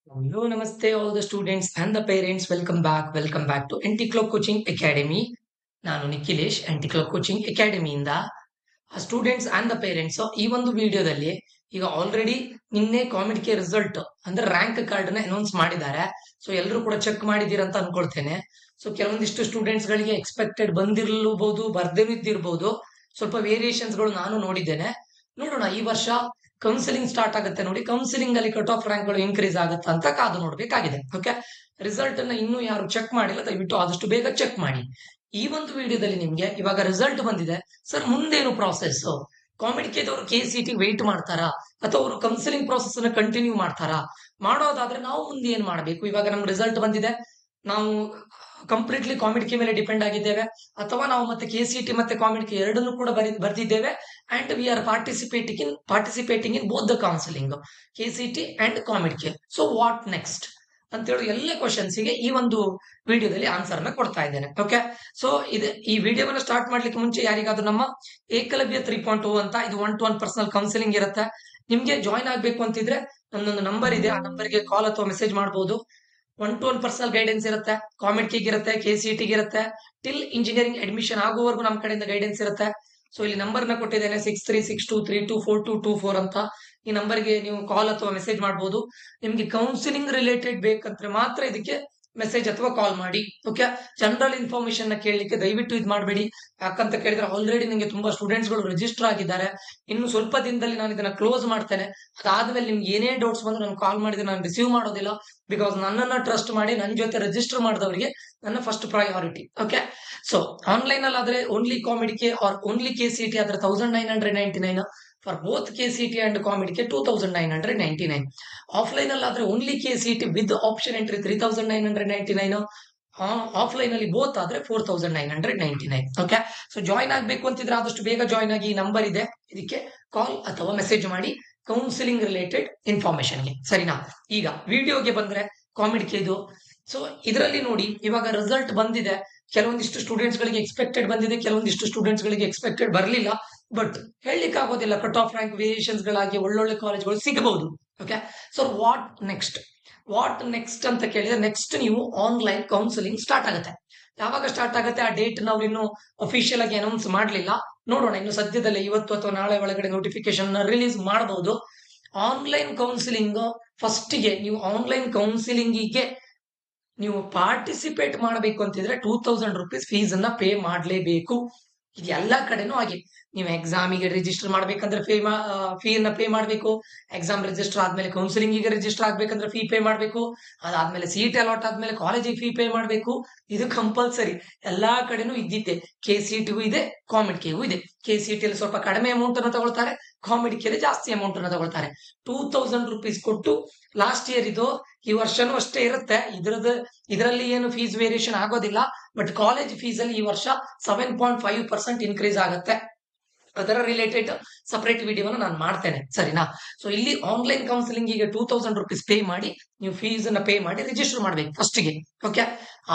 Hello, namaste, all the students and the parents. Welcome back to NT Club Coaching Academy. ನಾನು Nikhilesh NT Club Coaching Academy ಇಂದ students and the parents ಈ ಒಂದು ವಿಡಿಯೋದಲ್ಲಿ ಈಗ already ನಿನ್ನೆ ಕಾಮಿಡ್ಗೆ result ಅಂದ್ರೆ rank card ನ ಅನೌನ್ಸ್ ಮಾಡಿದ್ದಾರೆ. ಸೊ ಎಲ್ಲರೂ ಕೂಡ ಚೆಕ್ ಮಾಡಿದೀರ ಅಂತ ಅನ್ಕೊಳ್ತೇನೆ. ಸೊ ಕೆಲವೊಂದಿಷ್ಟು ಸ್ಟೂಡೆಂಟ್ಸ್ ಗಳಿಗೆ ಎಕ್ಸ್ಪೆಕ್ಟೆಡ್ ಬಂದಿರಬಹುದು, ಬರ್ದಿರ್ಬಹುದು. ಸ್ವಲ್ಪ ವೇರಿಯೇಷನ್ಸ್ ಗಳು ನಾನು ನೋಡಿದ್ದೇನೆ. ನೋಡೋಣ ಈ ವರ್ಷ ಕೌನ್ಸಿಲಿಂಗ್ ಸ್ಟಾರ್ಟ್ ಆಗುತ್ತೆ ನೋಡಿ. ಕೌನ್ಸಿಲಿಂಗ್ ಅಲ್ಲಿ ಕಟ್ ಆಫ್ ರ್ಯಾಂಕ್ ಗಳು ಇನ್ಕ್ರೀಸ್ ಆಗುತ್ತಾ ಅಂತ ಕಾದು ನೋಡ್ಬೇಕಾಗಿದೆ. ಓಕೆ, ರಿಸಲ್ಟ್ ಅನ್ನ ಇನ್ನೂ ಯಾರು ಚೆಕ್ ಮಾಡಿಲ್ಲ, ದಯವಿಟ್ಟು ಆದಷ್ಟು ಬೇಗ ಚೆಕ್ ಮಾಡಿ. ಈ ಒಂದು ವಿಡಿಯೋದಲ್ಲಿ ನಿಮ್ಗೆ ಇವಾಗ ರಿಸಲ್ಟ್ ಬಂದಿದೆ ಸರ್, ಮುಂದೇನು ಪ್ರಾಸೆಸ್? ಕಾಮಿಡಿಕೆದವರು KCT ವೆಯ್ಟ್ ಮಾಡ್ತಾರಾ ಅಥವಾ ಅವರು ಕೌನ್ಸಿಲಿಂಗ್ ಪ್ರಾಸೆಸ್ ಅನ್ನ ಕಂಟಿನ್ಯೂ ಮಾಡ್ತಾರಾ? ಮಾಡೋದಾದ್ರೆ ನಾವು ಮುಂದೆ ಏನ್ ಮಾಡಬೇಕು? ಇವಾಗ ನಮ್ಗೆ ರಿಸಲ್ಟ್ ಬಂದಿದೆ, ನಾವು ಕಂಪ್ಲೀಟ್ಲಿ ಕಾಮಿಡಿಕೆ ಮೇಲೆ ಡಿಪೆಂಡ್ ಆಗಿದ್ದೇವೆ ಅಥವಾ ನಾವು ಮತ್ತೆ KCT ಮತ್ತೆ ಕಾಮಿಡಿಕೆ ಎರಡನ್ನೂ ಕೂಡ ಬರ್ದಿದ್ದೇವೆ and we are participating in both the counselling KCT and COMEDK. So what next ಅಂತೇಳಿ ಎಲ್ಲ ಕ್ವಶನ್ಸ್ ಗೆ ಈ ಒಂದು ವಿಡಿಯೋದಲ್ಲಿ ಆನ್ಸರ್ ನ ಕೊಡ್ತಾ ಇದ್ದೇನೆ. ಓಕೆ, ಸೊ ಈ ವಿಡಿಯೋವನ್ನ ಸ್ಟಾರ್ಟ್ ಮಾಡ್ಲಿಕ್ಕೆ ಮುಂಚೆ ಯಾರಿಗಾದ್ರೂ ನಮ್ಮ ಏಕಲವ್ಯ 3.0 ಅಂತ ಇದು 1-to-1 ಪರ್ಸನಲ್ ಕೌನ್ಸಿಲಿಂಗ್ ಇರುತ್ತೆ. ನಿಮ್ಗೆ ಜಾಯ್ನ್ ಆಗ್ಬೇಕು ಅಂತಿದ್ರೆ ನನ್ನೊಂದು ನಂಬರ್ ಇದೆ, ಆ ನಂಬರ್ಗೆ ಕಾಲ್ ಅಥವಾ ಮೆಸೇಜ್ ಮಾಡಬಹುದು. 1-to-1 ಪರ್ಸನಲ್ ಗೈಡೆನ್ಸ್ ಇರುತ್ತೆ, ಕಾಮಿಡಿಗೆ ಇರುತ್ತೆ, KCT ಇರುತ್ತೆ, ಟಿಲ್ ಇಂಜಿನಿಯರಿಂಗ್ ಅಡ್ಮಿಷನ್ ಆಗುವವರೆಗೂ ನಮ್ಮ ಕಡೆಯಿಂದ ಗೈಡೆನ್ಸ್ ಇರುತ್ತೆ. ಸೊ ಇಲ್ಲಿ ನಂಬರ್ ನ ಕೊಟ್ಟಿದ್ದೇನೆ 6362324224 ಅಂತ. ಈ ನಂಬರ್ಗೆ ನೀವು ಕಾಲ್ ಅಥವಾ ಮೆಸೇಜ್ ಮಾಡಬಹುದು. ನಿಮ್ಗೆ ಕೌನ್ಸಿಲಿಂಗ್ ರಿಲೇಟೆಡ್ ಬೇಕಂದ್ರೆ ಮಾತ್ರ ಇದಕ್ಕೆ ಮೆಸೇಜ್ ಅಥವಾ ಕಾಲ್ ಮಾಡಿ. ಓಕೆ, ಜನರಲ್ ಇನ್ಫಾರ್ಮೇಶನ್ ನ ಕೇಳಲಿಕ್ಕೆ ದಯವಿಟ್ಟು ಇದು ಮಾಡಬೇಡಿ. ಯಾಕಂತ ಕೇಳಿದ್ರೆ ಆಲ್ರೆಡಿ ನಿಮಗೆ ತುಂಬಾ ಸ್ಟೂಡೆಂಟ್ಸ್ ಗಳು ರಿಜಿಸ್ಟರ್ ಆಗಿದ್ದಾರೆ. ಇನ್ನು ಸ್ವಲ್ಪ ದಿನದಲ್ಲಿ ನಾನು ಇದನ್ನ ಕ್ಲೋಸ್ ಮಾಡ್ತೇನೆ. ಅದಾದ್ಮೇಲೆ ನಿಮ್ಗೆ ಏನೇ ಡೌಟ್ಸ್ ಬಂದ್ರೆ ನಾನು ಕಾಲ್ ಮಾಡಿದ್ರೆ ನಾನು ರಿಸೀವ್ ಮಾಡೋದಿಲ್ಲ. ಬಿಕಾಸ್ ನನ್ನನ್ನ ಟ್ರಸ್ಟ್ ಮಾಡಿ ನನ್ನ ಜೊತೆ ರಿಜಿಸ್ಟರ್ ಮಾಡಿದವರಿಗೆ ನನ್ನ first priority. Okay, so online ಅಲ್ಲಿ ಆದ್ರೆ only COMEDK or only KCT ಆದ್ರೆ 1999. For both KCT and COMEDK 2999. Offline ಅಲ್ಲಿ ಆದ್ರೆ only KCT with option entry 3999. Offline ಅಲ್ಲಿ ಬೋತ್ ಆದ್ರೆ 4999. ಓಕೆ, ಸೊ ಜಾಯ್ನ್ ಆಗ್ಬೇಕು ಅಂತಿದ್ರೆ ಆದಷ್ಟು ಬೇಗ ಜಾಯ್ನ್ ಆಗಿ. ಈ ನಂಬರ್ ಇದೆ, ಇದಕ್ಕೆ ಕಾಲ್ ಅಥವಾ ಮೆಸೇಜ್ ಮಾಡಿ ಕೌನ್ಸಿಲಿಂಗ್ ರಿಲೇಟೆಡ್ ಇನ್ಫಾರ್ಮೇಶನ್ಗೆ. ಸರಿನಾ? ಈಗ ವಿಡಿಯೋಗೆ ಬಂದ್ರೆ ಕಾಮಿಡಿಕೆ ಇದು. ಸೊ ಇದರಲ್ಲಿ ನೋಡಿ, ಇವಾಗ ರಿಸಲ್ಟ್ ಬಂದಿದೆ. ಕೆಲವೊಂದಿಷ್ಟು ಸ್ಟೂಡೆಂಟ್ಸ್ ಗಳಿಗೆ ಎಕ್ಸ್ಪೆಕ್ಟೆಡ್ ಬಂದಿದೆ, ಕೆಲವೊಂದಿಷ್ಟು ಸ್ಟೂಡೆಂಟ್ಸ್ ಗಳಿಗೆ ಎಕ್ಸ್ಪೆಕ್ಟೆಡ್ ಬರಲಿಲ್ಲ. ಬಟ್ ಹೇಳಲಿಕ್ಕೆ ಆಗೋದಿಲ್ಲ, ಕಟ್ ಆಫ್ ರ್ಯಾಂಕ್ ವೇರಿಯೇಷನ್ಸ್ ಗಳಾಗಿ ಒಳ್ಳೊಳ್ಳೆ ಕಾಲೇಜ್ಗಳು ಸಿಗಬಹುದು. ಓಕೆ, ಸೊ ವಾಟ್ ನೆಕ್ಸ್ಟ್ ಅಂತ ಕೇಳಿದ್ರೆ, ನೆಕ್ಸ್ಟ್ ನೀವು ಆನ್ಲೈನ್ ಕೌನ್ಸಿಲಿಂಗ್ ಸ್ಟಾರ್ಟ್ ಆಗುತ್ತೆ. ಯಾವಾಗ ಸ್ಟಾರ್ಟ್ ಆಗುತ್ತೆ ಆ ಡೇಟ್ ನಾವು ಇನ್ನು ಅಫಿಷಿಯಲ್ ಆಗಿ ಅನೌನ್ಸ್ ಮಾಡಲಿಲ್ಲ. ನೋಡೋಣ, ಇನ್ನು ಸದ್ಯದಲ್ಲೇ ಇವತ್ತು ಅಥವಾ ನಾಳೆ ಒಳಗಡೆ ನೋಟಿಫಿಕೇಶನ್ ರಿಲೀಸ್ ಮಾಡಬಹುದು. ಆನ್ಲೈನ್ ಕೌನ್ಸಿಲಿಂಗ್ ಫಸ್ಟ್ ಗೆ ನೀವು ಆನ್ಲೈನ್ ಕೌನ್ಸಿಲಿಂಗಿಗೆ ನೀವು ಪಾರ್ಟಿಸಿಪೇಟ್ ಮಾಡಬೇಕು ಅಂತಿದ್ರೆ 2000 rupees ಫೀಸ್ ಅನ್ನ ಪೇ ಮಾಡಲೇಬೇಕು. ಇದು ಎಲ್ಲಾ ಕಡೆನೂ ಹಾಗೆ. ನೀವು ಎಕ್ಸಾಮಿಗೆ ರಿಜಿಸ್ಟರ್ ಮಾಡ್ಬೇಕಂದ್ರೆ ಫೀನ ಪೇ ಮಾಡಬೇಕು. ಎಕ್ಸಾಮ್ ರಿಜಿಸ್ಟರ್ ಆದ್ಮೇಲೆ ಕೌನ್ಸಿಲಿಂಗ್ ಗೆ ರಿಜಿಸ್ಟರ್ ಆಗ್ಬೇಕಂದ್ರೆ ಫೀ ಪೇ ಮಾಡಬೇಕು. ಅದಾದ್ಮೇಲೆ ಸೀಟ್ ಅಲಾಟ್ ಆದ್ಮೇಲೆ ಕಾಲೇಜಿಗೆ ಫೀ ಪೇ ಮಾಡಬೇಕು. ಇದು ಕಂಪಲ್ಸರಿ, ಎಲ್ಲಾ ಕಡೆನೂ ಇದ್ದಿದ್ದೆ. KCTಗೂ ಇದೆ, ಕಾಮಿಡಿಕೆಗೂ ಇದೆ. KCT ಅಲ್ಲಿ ಸ್ವಲ್ಪ ಕಡಿಮೆ ಅಮೌಂಟ್ ಅನ್ನು ತಗೊಳ್ತಾರೆ, ಕಾಮಿಡಿಕೆಯಲ್ಲಿ ಜಾಸ್ತಿ ಅಮೌಂಟ್ ಅನ್ನು ತಗೊಳ್ತಾರೆ. 2000 rupees ಕೊಟ್ಟು ಲಾಸ್ಟ್ ಇಯರ್ ಇದು, ಈ ವರ್ಷನೂ ಅಷ್ಟೇ ಇರುತ್ತೆ. ಇದರಲ್ಲಿ ಏನು ಫೀಸ್ ವೇರಿಯೇಷನ್ ಆಗೋದಿಲ್ಲ. ಬಟ್ ಕಾಲೇಜ್ ಫೀಸ್ ಅಲ್ಲಿ ಈ ವರ್ಷ 7.5% ಇನ್ಕ್ರೀಸ್ ಆಗುತ್ತೆ. ಅದರ ರಿಲೇಟೆಡ್ ಸಪರೇಟ್ ವಿಡಿಯೋನ ನಾನು ಮಾಡ್ತೇನೆ, ಸರಿನಾ? ಸೊ ಇಲ್ಲಿ ಆನ್ಲೈನ್ ಕೌನ್ಸಿಲಿಂಗ್ ಈಗ 2000 rupees ಪೇ ಮಾಡಿ ನೀವು ಫೀಸ್ ಅನ್ನ ಪೇ ಮಾಡಿ ರಿಜಿಸ್ಟರ್ ಮಾಡ್ಬೇಕು ಫಸ್ಟ್ ಗೆ. ಓಕೆ,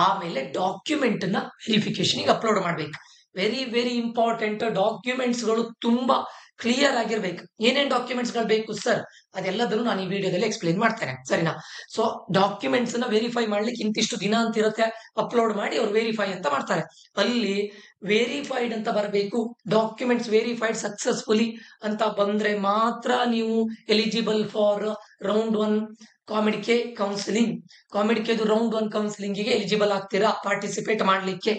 ಆಮೇಲೆ ಡಾಕ್ಯುಮೆಂಟ್ ನ ವೆರಿಫಿಕೇಶನ್ ಅಪ್ಲೋಡ್ ಮಾಡ್ಬೇಕು. Very very important. ಡಾಕ್ಯುಮೆಂಟ್ಸ್ ಗಳು ತುಂಬಾ ಕ್ಲಿಯರ್ ಆಗಿರ್ಬೇಕು. ಏನೇನ್ ಡಾಕ್ಯುಮೆಂಟ್ಸ್ ಗಳು ಬೇಕು ಸರ್, ಅದೆಲ್ಲದನ್ನು ನಾನು ಈ ವಿಡಿಯೋದಲ್ಲಿ ಎಕ್ಸ್ಪ್ಲೇನ್ ಮಾಡ್ತೇನೆ, ಸರಿನಾ? ಸೊ ಡಾಕ್ಯುಮೆಂಟ್ಸ್ ನ ವೆರಿಫೈ ಮಾಡ್ಲಿಕ್ಕೆ ಇಂತಿಷ್ಟು ದಿನ ಅಂತ ಇರುತ್ತೆ. ಅಪ್ಲೋಡ್ ಮಾಡಿ ಅವ್ರು ವೆರಿಫೈ ಅಂತ ಮಾಡ್ತಾರೆ. ಅಲ್ಲಿ ವೆರಿಫೈಡ್ ಅಂತ ಬರಬೇಕು. ಡಾಕ್ಯುಮೆಂಟ್ಸ್ ವೆರಿಫೈಡ್ ಸಕ್ಸಸ್ಫುಲಿ ಅಂತ ಬಂದ್ರೆ ಮಾತ್ರ ನೀವು eligible for round 1 COMEDK counselling. ಕಾಮಿಡಿಕೆದು ರೌಂಡ್ 1 ಕೌನ್ಸಿಲಿಂಗ್ ಗೆ ಎಲಿಜಿಬಲ್ ಆಗ್ತೀರಾ ಪಾರ್ಟಿಸಿಪೇಟ್ ಮಾಡ್ಲಿಕ್ಕೆ.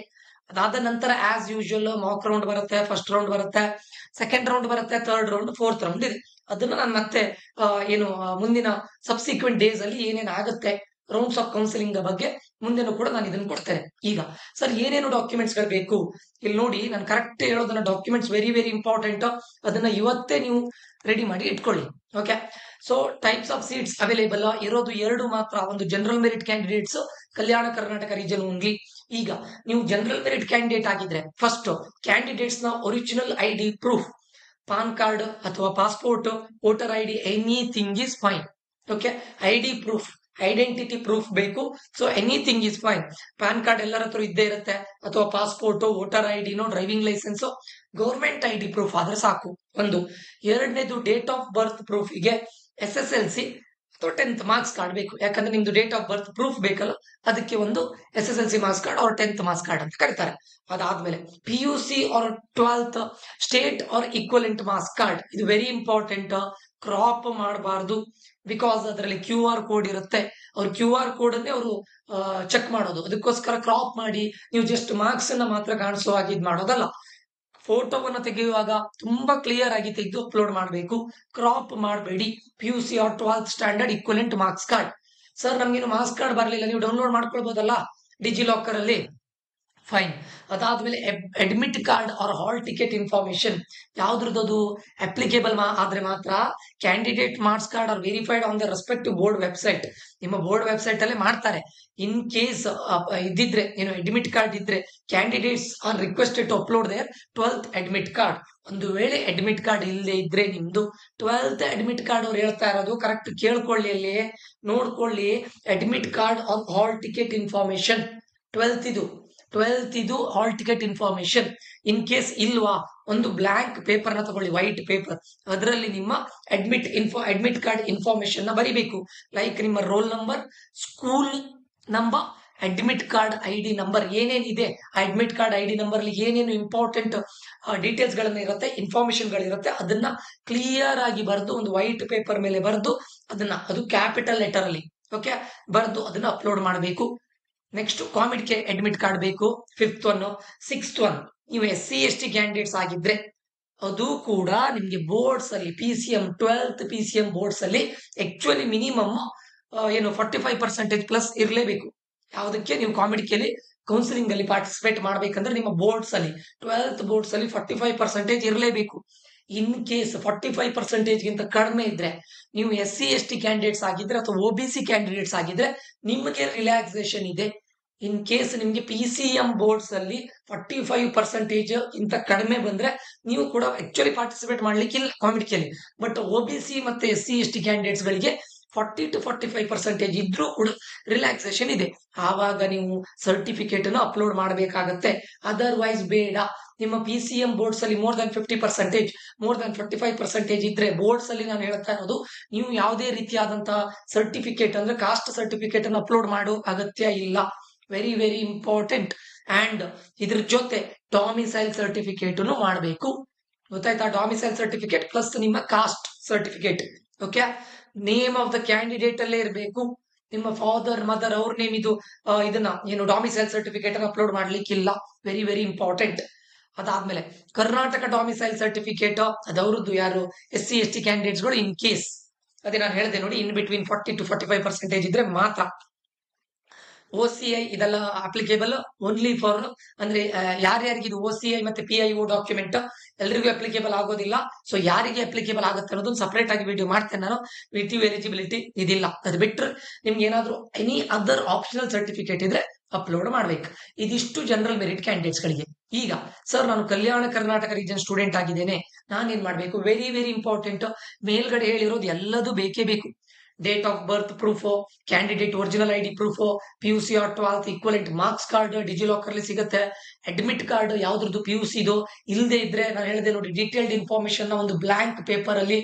ಅದಾದ ನಂತರ ಆಸ್ ಯೂಶುವಲ್ ಮಾಕ್ ರೌಂಡ್ ಬರುತ್ತೆ, ಫಸ್ಟ್ ರೌಂಡ್ ಬರುತ್ತೆ, ಸೆಕೆಂಡ್ ರೌಂಡ್ ಬರುತ್ತೆ, ಥರ್ಡ್ ರೌಂಡ್, ಫೋರ್ತ್ ರೌಂಡ್ ಇದೆ. ಅದನ್ನ ನಾನು ಮತ್ತೆ ಮುಂದಿನ ಸಬ್ಸಿಕ್ವೆಂಟ್ ಡೇಸ್ ಅಲ್ಲಿ ಏನೇನು ಆಗುತ್ತೆ ರೌಂಡ್ಸ್ ಆಫ್ ಕೌನ್ಸಿಲಿಂಗ್ ಬಗ್ಗೆ ಮುಂದೆನೂ ಕೂಡ ನಾನು ಇದನ್ನು ಕೊಡ್ತೇನೆ. ಈಗ ಸರ್ ಏನೇನು ಡಾಕ್ಯುಮೆಂಟ್ಸ್ ಗಳು ಬೇಕು ಇಲ್ಲಿ ನೋಡಿ, ನಾನು ಕರೆಕ್ಟ್ ಹೇಳೋದನ್ನ, ಡಾಕ್ಯುಮೆಂಟ್ಸ್ ವೆರಿ ವೆರಿ ಇಂಪಾರ್ಟೆಂಟ್. ಅದನ್ನ ಇವತ್ತೇ ನೀವು ರೆಡಿ ಮಾಡಿ ಇಟ್ಕೊಳ್ಳಿ. Okay, so types of seats available ಇರೋದು ಎರಡು ಮಾತ್ರ. ಒಂದು general merit candidates, Kalyana Karnataka region only. ಈಗ ನೀವು ಜನರಲ್ ಮೆರಿಟ್ ಕ್ಯಾಂಡಿಡೇಟ್ ಆಗಿದ್ರೆ ಫಸ್ಟ್ ಕ್ಯಾಂಡಿಡೇಟ್ಸ್ ನ original ID proof, PAN card ಅಥವಾ passport, voter ID, anything is fine. Okay, ID proof, identity proof ಬೇಕು. So anything is fine. PAN card ಎಲ್ಲರ ಹತ್ರ ಇದ್ದೇ ಇರುತ್ತೆ, ಅಥವಾ passport, voter ID, driving licence, government ID proof ಆದ್ರೆ ಸಾಕು. ಒಂದು ಎರಡನೇದು ಡೇಟ್ ಆಫ್ ಬರ್ತ್ ಪ್ರೂಫ್ ಗೆ SSLC ಅಥವಾ 10th ಮಾರ್ಕ್ಸ್ ಕಾರ್ಡ್ ಬೇಕು. ಯಾಕಂದ್ರೆ ನಿಮ್ದು ಡೇಟ್ ಆಫ್ ಬರ್ತ್ ಪ್ರೂಫ್ ಬೇಕಲ್ಲ, ಅದಕ್ಕೆ ಒಂದು SSLC ಮಾರ್ಕ್ಸ್ ಕಾರ್ಡ್ ಅವ್ರ 10th ಮಾರ್ಕ್ಸ್ ಕಾರ್ಡ್ ಅಂತ ಕರೀತಾರೆ. ಅದಾದ್ಮೇಲೆ PUC or 12th state or equivalent marks card. ಇದು ವೆರಿ ಇಂಪಾರ್ಟೆಂಟ್. ಕ್ರಾಪ್ ಮಾಡಬಾರ್ದು, ಬಿಕಾಸ್ ಅದರಲ್ಲಿ QR ಕೋಡ್ ಇರುತ್ತೆ. ಅವ್ರು QR ಕೋಡ್ ಅನ್ನೇ ಅವರು ಚೆಕ್ ಮಾಡೋದು. ಅದಕ್ಕೋಸ್ಕರ ಕ್ರಾಪ್ ಮಾಡಿ ನೀವು ಜಸ್ಟ್ ಮಾರ್ಕ್ಸ್ ಅನ್ನ ಮಾತ್ರ ಕಾಣಿಸೋ ಹಾಗೆ ಇದು ಮಾಡೋದಲ್ಲ. ಫೋಟೋವನ್ನು ತೆಗೆಯುವಾಗ ತುಂಬಾ ಕ್ಲಿಯರ್ ಆಗಿ ತೆಗೆದು ಅಪ್ಲೋಡ್ ಮಾಡಬೇಕು. ಕ್ರಾಪ್ ಮಾಡಬೇಡಿ. PUC or 12th standard equivalent marks card. Sir ನಮ್ಗೇನು ಮಾರ್ಕ್ಸ್ ಕಾರ್ಡ್ ಬರಲಿಲ್ಲ, ನೀವು ಡೌನ್ಲೋಡ್ ಮಾಡ್ಕೊಳ್ಬಹುದಲ್ಲ ಡಿಜಿ ಲಾಕರ್ ಅಲ್ಲಿ. ಫೈನ್. ಅದಾದ್ಮೇಲೆ admit card or hall ticket information ಯಾವ್ದ್ರದ್ದು ಅಪ್ಲಿಕೇಬಲ್ ಆದ್ರೆ ಮಾತ್ರ candidate marks card are verified on the respective board website. ನಿಮ್ಮ ಬೋರ್ಡ್ ವೆಬ್ಸೈಟ್ ಅಲ್ಲೇ ಮಾಡ್ತಾರೆ. ಇನ್ ಕೇಸ್ ಇದ್ದಿದ್ರೆ ಏನು ಅಡ್ಮಿಟ್ ಕಾರ್ಡ್ ಇದ್ರೆ candidates are requested to upload their 12th admit card. ಒಂದು ವೇಳೆ ಅಡ್ಮಿಟ್ ಕಾರ್ಡ್ ಇಲ್ಲದೆ ಇದ್ರೆ ನಿಮ್ದು 12th ಅಡ್ಮಿಟ್ ಕಾರ್ಡ್ ಅವ್ರು ಹೇಳ್ತಾ ಇರೋದು ಕರೆಕ್ಟ್ ಕೇಳ್ಕೊಳ್ಳಿ, ಅಲ್ಲಿ ನೋಡ್ಕೊಳ್ಳಿ. Admit card on hall ticket information 12th ಇದು ಹಾಲ್ ಟಿಕೆಟ್ ಇನ್ಫಾರ್ಮೇಶನ್. ಇನ್ ಕೇಸ್ ಇಲ್ವಾ, ಒಂದು ಬ್ಲಾಂಕ್ ಪೇಪರ್ ನ ತಗೊಳ್ಳಿ, ವೈಟ್ ಪೇಪರ್. ಅದರಲ್ಲಿ ನಿಮ್ಮ ಅಡ್ಮಿಟ್ ಕಾರ್ಡ್ ಇನ್ಫಾರ್ಮೇಶನ್ ನ ಬರಿಬೇಕು. ಲೈಕ್ ನಿಮ್ಮ roll number, school number, admit card ID number ಏನೇನಿದೆ, ಆ ಅಡ್ಮಿಟ್ ಕಾರ್ಡ್ ID ನಂಬರ್ ಅಲ್ಲಿ ಏನೇನು ಇಂಪಾರ್ಟೆಂಟ್ ಡೀಟೇಲ್ಸ್ ಗಳನ್ನ ಇರುತ್ತೆ, ಇನ್ಫಾರ್ಮೇಶನ್ ಗಳಿರುತ್ತೆ, ಅದನ್ನ ಕ್ಲಿಯರ್ ಆಗಿ ಬರೆದು ಒಂದು ವೈಟ್ ಪೇಪರ್ ಮೇಲೆ ಬರೆದು ಅದು ಕ್ಯಾಪಿಟಲ್ ಲೆಟರ್ ಅಲ್ಲಿ ಓಕೆ ಬರೆದು ಅದನ್ನ ಅಪ್ಲೋಡ್ ಮಾಡಬೇಕು. ನೆಕ್ಸ್ಟ್ ಕಾಮಿಡ್ಗೆ ಅಡ್ಮಿಟ್ ಕಾರ್ಡ್ ಬೇಕು. 5th one. 6th ಒನ್, ನೀವು SC ST ಕ್ಯಾಂಡಿಡೇಟ್ಸ್ ಆಗಿದ್ರೆ ಅದು ಕೂಡ ನಿಮ್ಗೆ ಬೋರ್ಡ್ಸ್ ಅಲ್ಲಿ PCM 12th PCM ಬೋರ್ಡ್ಸ್ ಅಲ್ಲಿ ಆಕ್ಚುಲಿ ಮಿನಿಮಮ್ 45% ಪ್ಲಸ್ ಇರಲೇಬೇಕು. ಯಾವುದಕ್ಕೆ ನೀವು ಕಾಮಿಡಿಕೆಯಲ್ಲಿ ಕೌನ್ಸಿಲಿಂಗ್ ಅಲ್ಲಿ ಪಾರ್ಟಿಸಿಪೇಟ್ ಮಾಡ್ಬೇಕಂದ್ರೆ ನಿಮ್ಮ ಬೋರ್ಡ್ಸ್ ಅಲ್ಲಿ 12th ಬೋರ್ಡ್ಸ್ ಅಲ್ಲಿ 45% ಇರಲೇಬೇಕು. ಇನ್ ಕೇಸ್ 45% ಗಿಂತ ಕಡಿಮೆ ಇದ್ರೆ, ನೀವು SC ST ಕ್ಯಾಂಡಿಡೇಟ್ಸ್ ಆಗಿದ್ರೆ ಅಥವಾ OBC ಕ್ಯಾಂಡಿಡೇಟ್ಸ್ ಆಗಿದ್ರೆ ನಿಮಗೆ ರಿಲ್ಯಾಕ್ಸೇಷನ್ ಇದೆ. ಇನ್ ಕೇಸ್ ನಿಮ್ಗೆ PCM ಬೋರ್ಡ್ಸ್ ಅಲ್ಲಿ 45% ಇಂತ ಕಡಿಮೆ ಬಂದ್ರೆ ನೀವು ಕೂಡ ಆಕ್ಚುಲಿ ಪಾರ್ಟಿಸಿಪೇಟ್ ಮಾಡ್ಲಿಕ್ಕಿಲ್ಲ ಕಾಮಿಡಿಕೆಯಲ್ಲಿ. ಬಟ್ OBC ಮತ್ತೆ SC ST ಕ್ಯಾಂಡಿಡೇಟ್ಸ್ ಗಳಿಗೆ 40 to 45% ಇದ್ರೂ ಕೂಡ ರಿಲ್ಯಾಕ್ಸೇಷನ್ ಇದೆ. ಆವಾಗ ನೀವು ಸರ್ಟಿಫಿಕೇಟ್ ಅನ್ನು ಅಪ್ಲೋಡ್ ಮಾಡಬೇಕಾಗತ್ತೆ. ಅದರ್ವೈಸ್ ಬೇಡ. ನಿಮ್ಮ PCM ಬೋರ್ಡ್ಸ್ ಅಲ್ಲಿ ಮೋರ್ ದನ್ 50%, ಮೋರ್ ದನ್ 45% ಇದ್ರೆ ಬೋರ್ಡ್ಸ್ ಅಲ್ಲಿ ನಾನು ಹೇಳ್ತಾ ಇರೋದು, ನೀವು ಯಾವುದೇ ರೀತಿಯಾದಂತಹ ಸರ್ಟಿಫಿಕೇಟ್ ಅಂದ್ರೆ ಕಾಸ್ಟ್ ಸರ್ಟಿಫಿಕೇಟ್ ಅನ್ನು ಅಪ್ಲೋಡ್ ಮಾಡೋ ಅಗತ್ಯ ಇಲ್ಲ. Very very important. ಅಂಡ್ ಇದ್ರ ಜೊತೆ ಡಾಮಿಸೈಲ್ ಸರ್ಟಿಫಿಕೇಟ್ ಮಾಡಬೇಕು. ಗೊತ್ತಾಯ್ತಾ? ಡಾಮಿಸೈಲ್ ಸರ್ಟಿಫಿಕೇಟ್ ಪ್ಲಸ್ ನಿಮ್ಮ caste certificate. Okay, name of the candidate ಅಲ್ಲೇ ಇರಬೇಕು. ನಿಮ್ಮ ಫಾದರ್ ಮದರ್ ಅವ್ರ ನೇಮ್ ಇದನ್ನ ಡಾಮಿಸೈಲ್ ಸರ್ಟಿಫಿಕೇಟ್ ಅನ್ನು ಅಪ್ಲೋಡ್ ಮಾಡ್ಲಿಕ್ಕಿಲ್ಲ. Very very important. ಅದಾದ್ಮೇಲೆ ಕರ್ನಾಟಕ ಡಾಮಿಸೈಲ್ ಸರ್ಟಿಫಿಕೇಟ್ ಅದವ್ರದ್ದು ಯಾರು SC ST ಕ್ಯಾಂಡಿಡೇಟ್ಸ್ ಗಳು ಇನ್ ಕೇಸ್ ಅದೇ ನಾನು ಹೇಳಿದೆ ನೋಡಿ, ಇನ್ ಬಿಟ್ವೀನ್ 40 to 45% ಇದ್ರೆ ಮಾತ್ರ. OCI ಇದೆಲ್ಲ ಅಪ್ಲಿಕೇಬಲ್ ಓನ್ಲಿ ಫಾರ್ ಅಂದ್ರೆ ಯಾರ್ಯಾರಿಗೆ ಇದು OCI ಮತ್ತೆ PIO ಡಾಕ್ಯುಮೆಂಟ್ ಎಲ್ರಿಗೂ ಅಪ್ಲಿಕೇಬಲ್ ಆಗೋದಿಲ್ಲ. ಸೊ ಯಾರಿಗೆ ಅಪ್ಲಿಕೇಬಲ್ ಆಗುತ್ತೆ ಅನ್ನೋದೊಂದು ಸಪರೇಟ್ ಆಗಿ ವಿಡಿಯೋ ಮಾಡ್ತೇನೆ ನಾನು. ವಿತ್ ಎಲಿಜಿಬಿಲಿಟಿ ಇದಿಲ್ಲ. ಅದು ಬಿಟ್ರೆ ನಿಮ್ಗೆ ಏನಾದ್ರು ಎನಿ ಅದರ್ ಆಪ್ಷನಲ್ ಸರ್ಟಿಫಿಕೇಟ್ ಇದ್ರೆ ಅಪ್ಲೋಡ್ ಮಾಡ್ಬೇಕು. ಇದಿಷ್ಟು ಜನರಲ್ ಮೆರಿಟ್ ಕ್ಯಾಂಡಿಡೇಟ್ಸ್ ಗಳಿಗೆ. ಈಗ ಸರ್ ನಾನು ಕಲ್ಯಾಣ ಕರ್ನಾಟಕ ರೀಜನ್ ಸ್ಟೂಡೆಂಟ್ ಆಗಿದ್ದೇನೆ, ನಾನೇನ್ ಮಾಡ್ಬೇಕು? Very very important. ಮೇಲ್ಗಡೆ ಹೇಳಿರೋದು ಎಲ್ಲದೂ ಬೇಕೇ ಬೇಕು. Date of birth proof, candidate original ID proof, PUC or 12th equivalent marks card DigiLocker ಅಲ್ಲಿ ಸಿಗುತ್ತೆ. ಅಡ್ಮಿಟ್ ಕಾರ್ಡ್ ಯಾವ್ದ್ರದ್ದು PUC ಇದು ಇಲ್ಲದೆ ಇದ್ರೆ ನಾನು ಹೇಳಿದೆ ನೋಡಿ, ಡೀಟೇಲ್ಡ್ ಇನ್ಫಾರ್ಮೇಶನ್ ಒಂದು ಬ್ಲಾಂಕ್ ಪೇಪರ್ ಅಲ್ಲಿ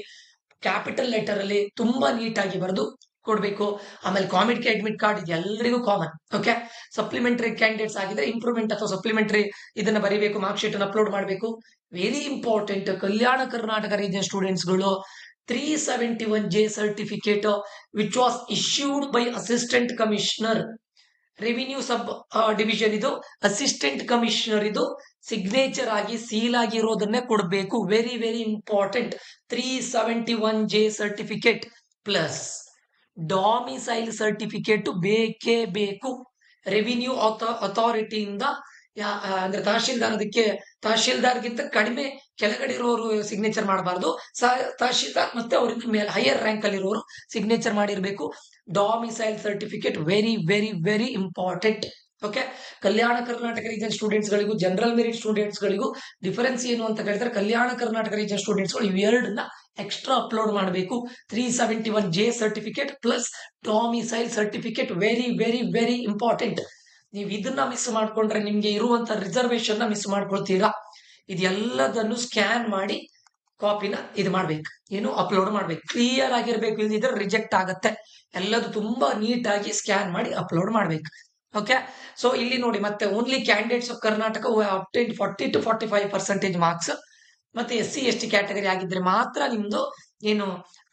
ಕ್ಯಾಪಿಟಲ್ ಲೆಟರ್ ಅಲ್ಲಿ ತುಂಬಾ ನೀಟ್ ಆಗಿ ಬರೆದು ಕೊಡ್ಬೇಕು. ಆಮೇಲೆ ಕಾಮಿಡ್ಗೆ ಅಡ್ಮಿಟ್ ಕಾರ್ಡ್ ಇದು ಎಲ್ಲರಿಗೂ ಕಾಮನ್. ಓಕೆ, ಸಪ್ಲಿಮೆಂಟರಿ ಕ್ಯಾಂಡಿಡೇಟ್ಸ್ ಆಗಿದ್ರೆ ಇಂಪ್ರೂವ್ಮೆಂಟ್ ಅಥವಾ ಸಪ್ಲಿಮೆಂಟರಿ ಇದನ್ನ ಬರೀಬೇಕು, ಮಾರ್ಕ್ ಶೀಟ್ ಅನ್ನು ಅಪ್ಲೋಡ್ ಮಾಡಬೇಕು. Very important. Kalyana Karnataka region students ಗಳು 371J certificate which was issued by assistant commissioner revenue sub division. ಇದು ಅಸಿಸ್ಟೆಂಟ್ ಕಮಿಷನರ್ ಇದು ಸಿಗ್ನೇಚರ್ ಆಗಿ ಸೀಲ್ ಆಗಿರೋದನ್ನೇ ಕೊಡಬೇಕು. Very very important. 371J certificate plus domicile certificate ಬೇಕೇ ಬೇಕು. ರೆವಿನ್ಯೂ ಅಥಾರಿಟಿಯಿಂದ ಅಂದ್ರೆ ತಹಶೀಲ್ದಾರ್, ಅದಕ್ಕೆ ತಹಶೀಲ್ದಾರ್ಗಿಂತ ಕಡಿಮೆ ಕೆಳಗಡೆ ಇರೋರು ಸಿಗ್ನೇಚರ್ ಮಾಡಬಾರ್ದು. ತಹಶೀಲ್ದಾರ್ ಮತ್ತೆ ಅವರಿಂದ ಮೇಲೆ ಹೈಯರ್ ರ್ಯಾಂಕ್ ಅಲ್ಲಿ ಇರೋರು ಸಿಗ್ನೇಚರ್ ಮಾಡಿರ್ಬೇಕು. Domicile certificate very very very important. Okay, Kalyana Karnataka region students ಗಳಿಗೂ ಜನರಲ್ ಮೆರಿಟ್ ಸ್ಟೂಡೆಂಟ್ಸ್ ಗಳಿಗೂ ಡಿಫರೆನ್ಸ್ ಏನು ಅಂತ ಹೇಳಿದ್ರೆ, ಕಲ್ಯಾಣ ಕರ್ನಾಟಕ ರೀಜನ್ ಸ್ಟೂಡೆಂಟ್ಸ್ ಗಳು ಇವೆರಡನ್ನ ಎಕ್ಸ್ಟ್ರಾ ಅಪ್ಲೋಡ್ ಮಾಡಬೇಕು. 371J certificate plus domicile certificate very very very important. ನೀವು ಇದನ್ನ ಮಿಸ್ ಮಾಡ್ಕೊಂಡ್ರೆ ನಿಮ್ಗೆ ಇರುವಂತ ರಿಸರ್ವೇಶನ್ ನ ಮಿಸ್ ಮಾಡ್ಕೊಳ್ತೀರಾ. ಇದೆಲ್ಲದನ್ನು ಸ್ಕ್ಯಾನ್ ಮಾಡಿ ಕಾಪಿನ ಇದು ಮಾಡ್ಬೇಕು, ಏನು ಅಪ್ಲೋಡ್ ಮಾಡ್ಬೇಕು, ಕ್ಲಿಯರ್ ಆಗಿರ್ಬೇಕು, ಇಲ್ದಿದ್ರೆ ರಿಜೆಕ್ಟ್ ಆಗತ್ತೆ. ಎಲ್ಲದು ತುಂಬಾ ನೀಟಾಗಿ ಸ್ಕ್ಯಾನ್ ಮಾಡಿ ಅಪ್ಲೋಡ್ ಮಾಡ್ಬೇಕು. ಓಕೆ, ಸೊ ಇಲ್ಲಿ ನೋಡಿ ಮತ್ತೆ only candidates of Karnataka obtain 40 to 45% marks. ಮತ್ತೆ SC ST ಕ್ಯಾಟಗರಿ ಆಗಿದ್ರೆ ಮಾತ್ರ ನಿಮ್ದು ಏನು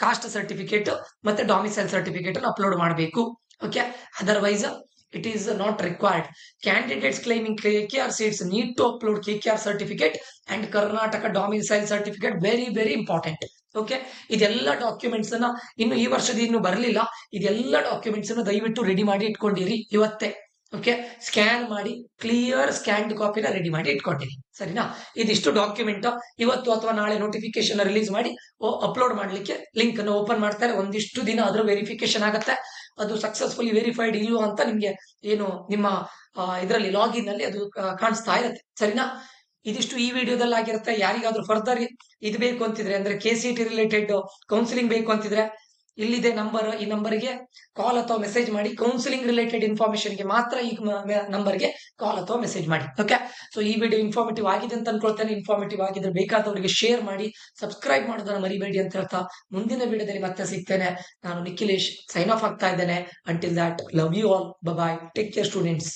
ಕಾಸ್ಟ್ ಸರ್ಟಿಫಿಕೇಟ್ ಮತ್ತೆ ಡೊಮಿಸೈಲ್ ಸರ್ಟಿಫಿಕೇಟ್ ಅಪ್ಲೋಡ್ ಮಾಡಬೇಕು. Okay, otherwise it is not required. Candidates claiming KKR seats need to upload KKR certificate and Karnataka domicile certificate. Very important. Okay, ಇದೆಲ್ಲ documents ಅನ್ನ ಇನ್ನು ಈ ವರ್ಷದ ಇನ್ನು ಬರಲಿಲ್ಲ, ಇದೆಲ್ಲ ಡಾಕ್ಯುಮೆಂಟ್ಸ್ ಅನ್ನು ದಯವಿಟ್ಟು ರೆಡಿ ಮಾಡಿ ಇಟ್ಕೊಂಡಿರಿ ಇವತ್ತೇ. ಓಕೆ, ಸ್ಕ್ಯಾನ್ ಮಾಡಿ ಕ್ಲಿಯರ್ ಸ್ಕ್ಯಾನ್ಡ್ ಕಾಪಿನ ರೆಡಿ ಮಾಡಿ ಇಟ್ಕೊಂಡಿರಿ, ಸರಿನಾ? ಇದಿಷ್ಟು ಡಾಕ್ಯುಮೆಂಟ್ ಇವತ್ತು ಅಥವಾ ನಾಳೆ ನೋಟಿಫಿಕೇಶನ್ ರಿಲೀಸ್ ಮಾಡಿ ಅಪ್ಲೋಡ್ ಮಾಡ್ಲಿಕ್ಕೆ ಲಿಂಕ್ ಅನ್ನು ಓಪನ್ ಮಾಡ್ತಾರೆ. ಒಂದಿಷ್ಟು ದಿನ ಅದ್ರ ವೆರಿಫಿಕೇಶನ್ ಆಗತ್ತೆ, ಅದು ಸಕ್ಸಸ್ಫುಲಿ ವೆರಿಫೈಡ್ ಇಲ್ಲೋ ಅಂತ ನಿಮ್ಗೆ ಏನು ನಿಮ್ಮ ಇದರಲ್ಲಿ ಲಾಗಿನ್ ಅಲ್ಲಿ ಅದು ಕಾಣಿಸ್ತಾ ಇರುತ್ತೆ, ಸರಿನಾ? ಇದಿಷ್ಟು ಈ ವಿಡಿಯೋದಲ್ಲಿ ಆಗಿರುತ್ತೆ. ಯಾರಿಗಾದ್ರೂ ಫರ್ದರ್ ಇದು ಬೇಕು ಅಂತಿದ್ರೆ ಅಂದ್ರೆ KCT ರಿಲೇಟೆಡ್ ಕೌನ್ಸಿಲಿಂಗ್ ಬೇಕು ಅಂತಿದ್ರೆ ಇಲ್ಲಿದೆ ನಂಬರ್, ಈ ನಂಬರ್ಗೆ ಕಾಲ್ ಅಥವಾ ಮೆಸೇಜ್ ಮಾಡಿ. ಕೌನ್ಸಿಲಿಂಗ್ ರಿಲೇಟೆಡ್ ಇನ್ಫಾರ್ಮೇಶನ್ಗೆ ಮಾತ್ರ ಈ ನಂಬರ್ಗೆ ಕಾಲ್ ಅಥವಾ ಮೆಸೇಜ್ ಮಾಡಿ. ಓಕೆ, ಸೊ ಈ ವಿಡಿಯೋ ಇನ್ಫಾರ್ಮೇಟಿವ್ ಆಗಿದೆ ಅಂತ ಅನ್ಕೊಳ್ತೇನೆ. ಇನ್ಫಾರ್ಮೇಟಿವ್ ಆಗಿದ್ರೆ ಬೇಕಾದವರಿಗೆ ಶೇರ್ ಮಾಡಿ, ಸಬ್ಸ್ಕ್ರೈಬ್ ಮಾಡೋದನ್ನ ಮರಿಬೇಡಿ ಅಂತ ಹೇಳ್ತಾ ಮುಂದಿನ ವಿಡಿಯೋದಲ್ಲಿ ಮತ್ತೆ ಸಿಗ್ತೇನೆ. ನಾನು ನಿಖಿಲೇಶ್ ಸೈನ್ ಆಫ್ ಆಗ್ತಾ ಇದ್ದೇನೆ. Until that, love you all, bye, take care students.